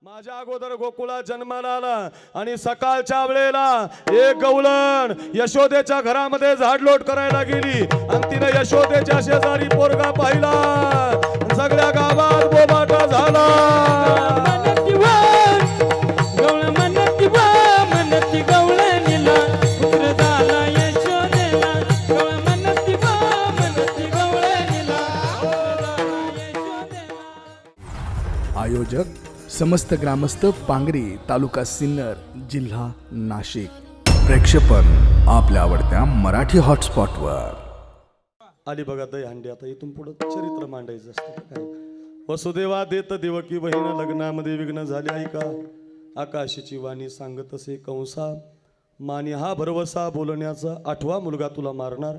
माझ्या अगोदर गोकुळात जन्माला आला आणि सकाळच्या वेळेला एक गवळण यशोदेच्या घरामध्ये झाडलोट करायला गेली आणि तिने यशोदेच्या शेजारी पोरगा पाहिला. सगळ्या गावात बोबाटा झाला. आयोजक समस्त ग्रामस्थ पांगरी, तालुका सिन्नर, जिल्हा नाशिक. प्रेक्षेपण आपल्या आवडत्या मराठी हॉटस्पॉटवर. आली बघा दहीहंडी. आता इथून पुढे चरित्र मांडायचं असतं काय. वसुदेवा देत देवकी बहीण लग्नामध्ये विघ्न झाले ऐका. आकाशाची वाणी सांगत असे कंसा, मानी हा भरवसा बोलण्याचा 8वा मुलगा तुला मारणार.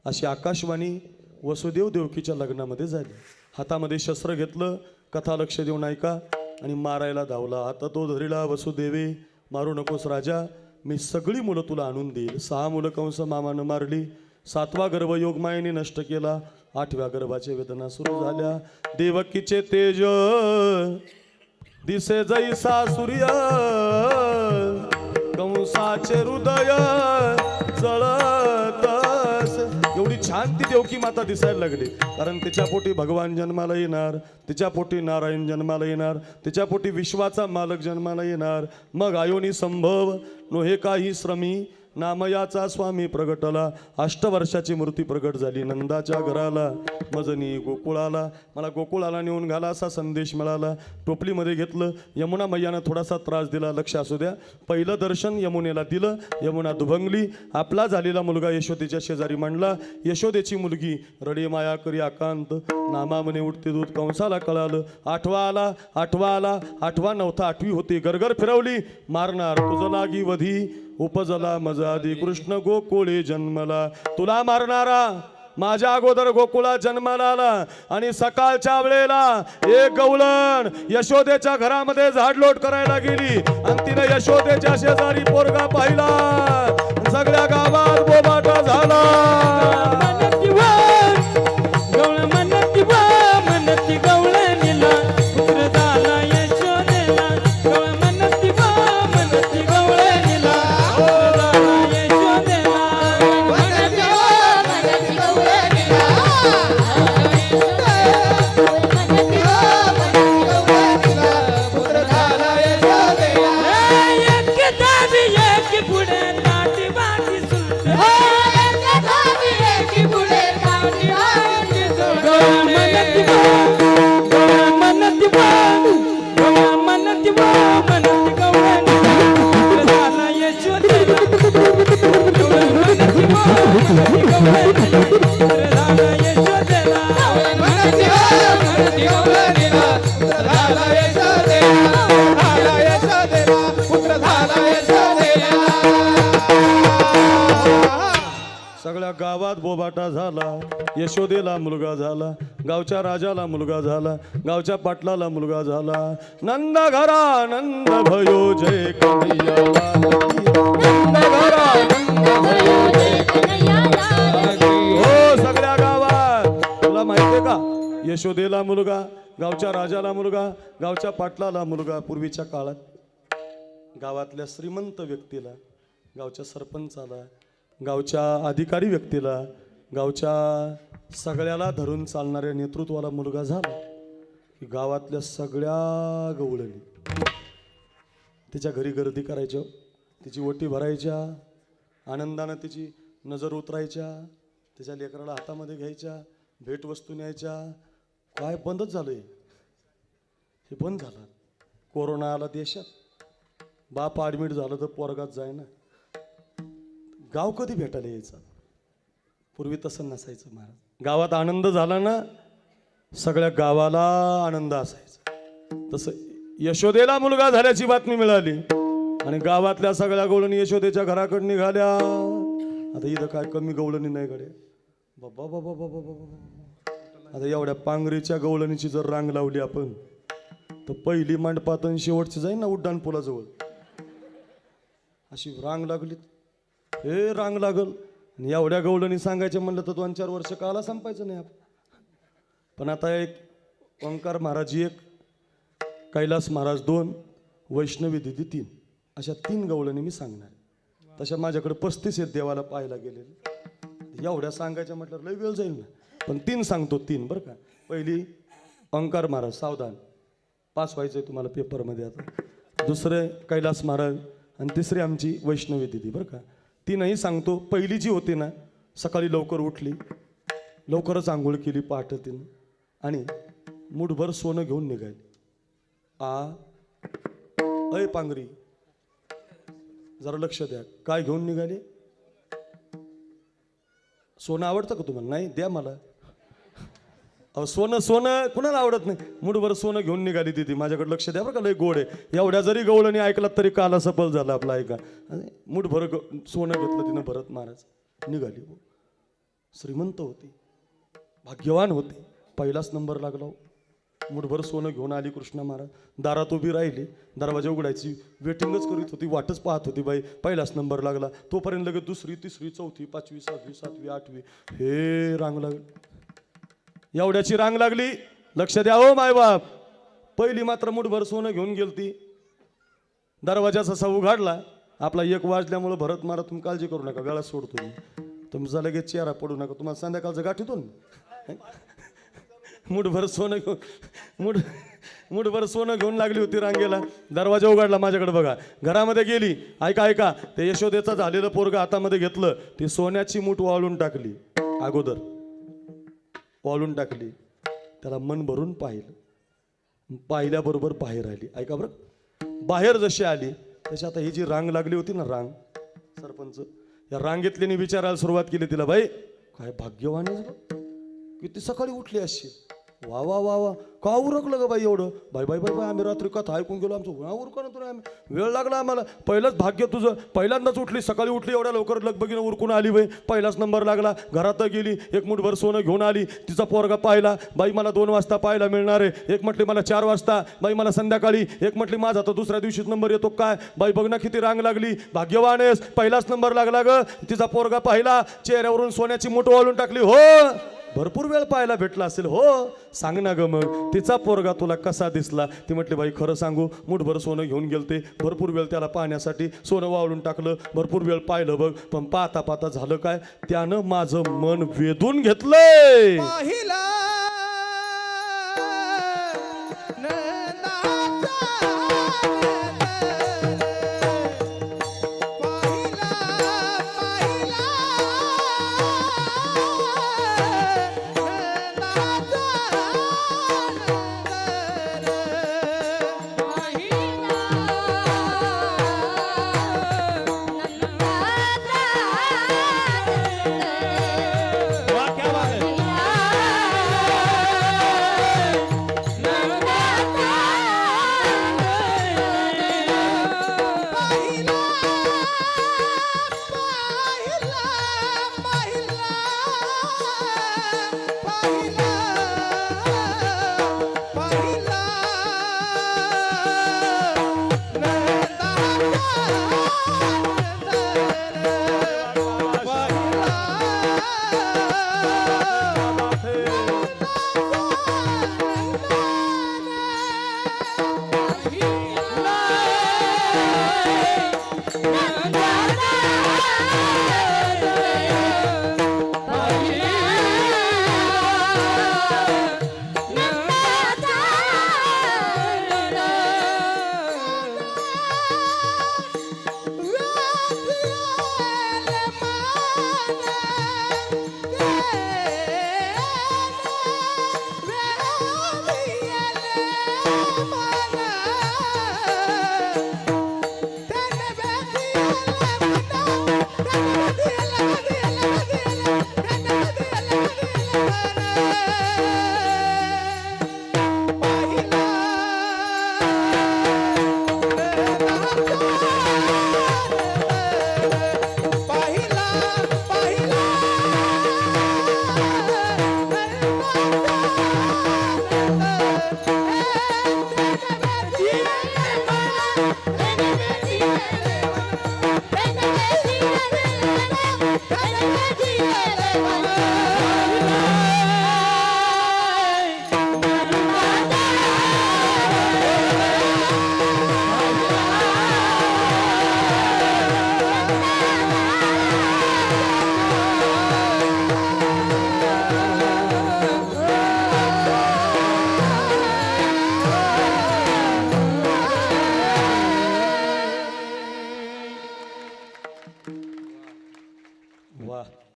अशी आकाशवाणी वसुदेव देवकीच्या लग्नामध्ये झाली. हातामध्ये शस्त्र घेतलं, कथा लक्ष देऊन ऐका, आणि मारायला धावला. आता तो धरीला वसुदेवे, मारू नकोस राजा, मी सगळी मुलं तुला आणून देईल. 6 मुलं कंस मामानं मारली. 7वा गर्भ योगमायेने नष्ट केला. 8व्या गर्भाच्या वेदना सुरू झाल्या. देवकीचे तेज दिसे जैसा सूर्य, कंसाचे हृदय जळतस. एवढी छान ती देवकी माता दिसायला लागली, कारण तिच्या पोटी भगवान जन्माला येणार, तिच्या पोटी नारायण जन्माला येणार, तिच्या पोटी विश्वाचा मालक जन्माला येणार. मग आयोनी संभव नोहे काही श्रमी, नामयाचा स्वामी प्रगटला. 8 वर्षाची मूर्ती प्रगट झाली नंदाच्या घराला. मजनी गोकुळाला, मला गोकुळाला नेऊन घाला असा संदेश मिळाला. टोपलीमध्ये घेतलं. यमुना मैयानं थोडासा त्रास दिला, लक्ष असू द्या. पहिलं दर्शन यमुनेला दिलं. यमुना दुभंगली. आपला झालेला मुलगा यशोदेच्या शेजारी मांडला. यशोदेची मुलगी रडी माया करी आकांत, नामा म्हणे उठते दूध. कंसाला कळालं. 8वा आला, 8वा आला, 8वा नव्हता, 8वी होती. गरगर फिरवली, मारणार तुझं लागी वधी, उपजला मजादी कृष्ण गोकुळे जन्मला. तुला मारणारा माझ्या अगोदर गोकुळात जन्माला आला आणि सकाळच्या वेळेला एक गवळण यशोदेच्या घरामध्ये झाडलोट करायला गेली आणि तिने यशोदेच्या शेजारी पोरगा पाहिला. सगळ्या गावात बोबाटा झाला. सगळ्या गावात बोबाटा झाला. यशोदेला मुलगा झाला, गावच्या राजाला मुलगा झाला, गावच्या पाटलाला मुलगा झाला. नंद घरा नंद भयो जय कन्हैया, नंद घरा नंद भयो जय कन्हैया. हो सगळ्या गावात. तुला माहितीये का, यशोदेला मुलगा, गावच्या राजाला मुलगा, गावच्या पाटलाला मुलगा. पूर्वीच्या काळात गावातल्या श्रीमंत व्यक्तीला, गावच्या सरपंचाला, गावच्या अधिकारी व्यक्तीला, गावच्या सगळ्याला धरून चालणाऱ्या नेतृत्वाला मुलगा झाला की गावातल्या सगळ्या गवळणी तिच्या घरी गर्दी करायच्या, तिची ओटी भरायच्या, आनंदानं तिची नजर उतरायच्या, तिच्या लेकराला हातामध्ये घ्यायच्या, भेटवस्तू न्यायच्या. काय बंदच झालं हे बंद झालं. कोरोना आला देशात, बाप ॲडमिट झालं तर पोरगात जाय ना. गाव कधी भेटायला यायचं? पूर्वी तसं नसायचं महाराज. गावात आनंद झाला ना, सगळ्या गावाला आनंद असायचा. तसं यशोदेला मुलगा झाल्याची बातमी मिळाली आणि गावातल्या सगळ्या गवळणी यशोदेच्या घराकडे निघाल्या. आता इथं काय कमी गवळणी नाही गड्या. बाबा बाबा बाबा बाबा. आता एवढ्या पांगरीच्या गवळणीची जर रांग लावली आपण तर पहिली मंडपात आणि शेवटची जाईल ना उड्डाण पुलाजवळ. अशी रांग लागली, हे रांग लागल. आणि एवढ्या गवळणी सांगायचं म्हणलं तर 2-4 वर्ष काला संपायचं नाही आपण. पण आता एक ओंकार महाराज एक कैलास महाराज 2, वैष्णवी दिदी 3, अशा 3 गवळणी मी सांगणार. तशा माझ्याकडे 35 आहेत देवाला पाहायला गेलेले. एवढ्या सांगायच्या म्हटलं लय वेळ जाईल ना, पण 3 सांगतो 3 बरं का. पहिली ओंकार महाराज, सावधान, पास व्हायचंय तुम्हाला पेपरमध्ये आता. दुसरे कैलास महाराज आणि तिसरी आमची वैष्णवी दिदी बरं का. 3ही सांगतो. पहिली जी होती ना, सकाळी लवकर उठली, लवकरच आंघोळ केली पहाटे तिनं आणि मुठभर सोनं घेऊन निघाली. अय पांगरी, जरा लक्ष द्या. काय घेऊन निघाली? सोनं आवडतं का तुम्हाला? नाही, द्या मला. अहो सोनं सोनं कुणाला आवडत नाही. मुठभर सोनं घेऊन निघाली तिथे. माझ्याकडे लक्ष द्या बरं का, लय गोड आहे. एवढ्या जरी गवळणी ऐकलात तरी काला सफल झाला आपला. ऐका, मुठभर सोनं घेतलं तिनं. भरत महाराज निघाली. श्रीमंत होती, भाग्यवान होते, पहिलाच नंबर लागला. मुठभर सोनं घेऊन आली. कृष्णा महाराज दारात उभी राहिली. दरवाजा उघडायची वेटिंगच करीत होती, वाटच पाहत होती. बाई पहिलाच नंबर लागला. तोपर्यंत लगेच 2री, 3री, 4थी, 5वी, 6वी, 7वी, 8वी हे रांग लागली. एवढ्याची रांग लागली. लक्ष द्या हो मायबाप. पहिली मात्र मुठभर सोनं घेऊन गेलती. दरवाजा जसा उघडला, आपला 1 वाजल्यामुळे भरत महाराज तुम्ही काळजी करू नका, गळा सोडतो मी, तुमचा लगेच चेहरा पडू नका, तुम्हाला संध्याकाळचं गाठीतो ना. मुठभर सोनं घेऊन मुठभर सोनं घेऊन लागली होती रांगेला. दरवाजा उघडला. माझ्याकडे बघा. घरामध्ये गेली. ऐका ऐका, ते यशोदेचं झालेलं पोरगं हातामध्ये घेतलं. ती सोन्याची मूठ वाळून टाकली. अगोदर वाळून टाकली. त्याला मन भरून पाहिलं. पाहिल्याबरोबर बाहेर आली. ऐका बरं, बाहेर जशी आली तशी आता ही जी रांग लागली होती ना, रांग, सरपंच, या रांगेतल्याने विचारायला सुरुवात केली तिला. बाई काय भाग्यवान आहेस गं, किती सकाळी उठली अशी. वा वा वा वा, का उरकलं ग बाई एवढं? बाई बाई बाई बाई, आम्ही रात्री कथा ऐकून गेलो, आमचं उरका ना तुला, वेळ लागला आम्हाला. पहिलंच भाग्य तुझं, पहिल्यांदाच उठली, सकाळी उठली, एवढ्या लवकर लगबगीनं उरकून आली. बाई पहिलाच नंबर लागला. घरात गेली, 1 मुठभर सोनं घेऊन आली. तिचा पोरगा पाहिला. बाई मला 2 वाजता पाहायला मिळणार आहे. एक म्हटली मला 4 वाजता. बाई मला संध्याकाळी. एक म्हटली माझा तर दुसऱ्या दिवशीच नंबर येतो काय. बाई बघ ना किती रांग लागली. भाग्यवान आहेस, पहिलाच नंबर लागला ग. तिचा पोरगा पाहिला. चेहऱ्यावरून सोन्याची मूठ वाळून टाकली. हो, भरपूर वेळ पाहायला भेटला असेल. हो, सांग ना ग मग, तिचा पोरगा तुला कसा दिसला? ती म्हटली बाई खरं सांगू, मुठभर सोनं घेऊन गेलते. भरपूर वेळ त्याला पाहण्यासाठी सोनं वाळून टाकलं. भरपूर वेळ पाहिलं बघ, पण पाहता पाहता झालं काय, त्यानं माझं मन वेधून घेतलंय. पाहिलं नंदाचा